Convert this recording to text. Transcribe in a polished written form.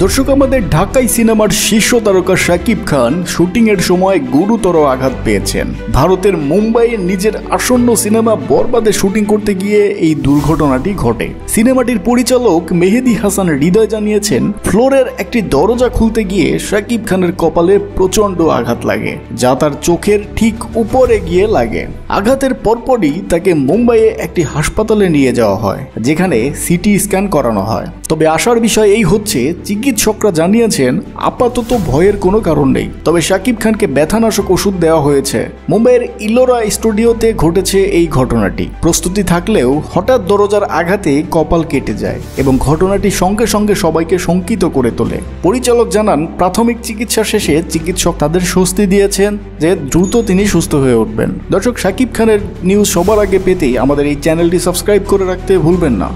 দর্শক, আমাদের ঢাকাই সিনেমার শীর্ষ তারকা শাকিব খান শুটিং এর সময় গুরুতর আঘাত পেয়েছেন। ভারতের মুম্বাইয়ে নিজের আসন্ন সিনেমা বরবাদে শুটিং করতে গিয়ে এই দুর্ঘটনাটি ঘটে। সিনেমাটির পরিচালক মেহেদী হাসান হৃদয় জানিয়েছেন, ফ্লোরের একটি দরজা খুলতে গিয়ে শাকিব খানের কপালে প্রচন্ড আঘাত লাগে, যা তার চোখের ঠিক উপরে গিয়ে লাগে। আঘাতের পরপরই তাকে মুম্বাইয়ে একটি হাসপাতালে নিয়ে যাওয়া হয়, যেখানে সিটি স্ক্যান করানো হয়। তবে আসার বিষয় এই হচ্ছে, চিকিৎসকরা জানিয়েছেন আপাতত ভয়ের কোনো কারণ নেই। তবে শাকিব খানকে ব্যথানাশক ওষুধ দেওয়া হয়েছে। মুম্বাইয়ের ইলোরা স্টুডিওতে ঘটেছে এই ঘটনাটি। প্রস্তুতি থাকলেও হঠাৎ দরজার আঘাতে কপাল কেটে যায় এবং ঘটনাটি সঙ্গে সঙ্গে সবাইকে শঙ্কিত করে তোলে। পরিচালক জানান, প্রাথমিক চিকিৎসা শেষে চিকিৎসক তাদের স্বস্তি দিয়েছেন যে দ্রুত তিনি সুস্থ হয়ে উঠবেন। দর্শক, শাকিব খানের নিউজ সবার আগে পেতেই আমাদের এই চ্যানেলটি সাবস্ক্রাইব করে রাখতে ভুলবেন না।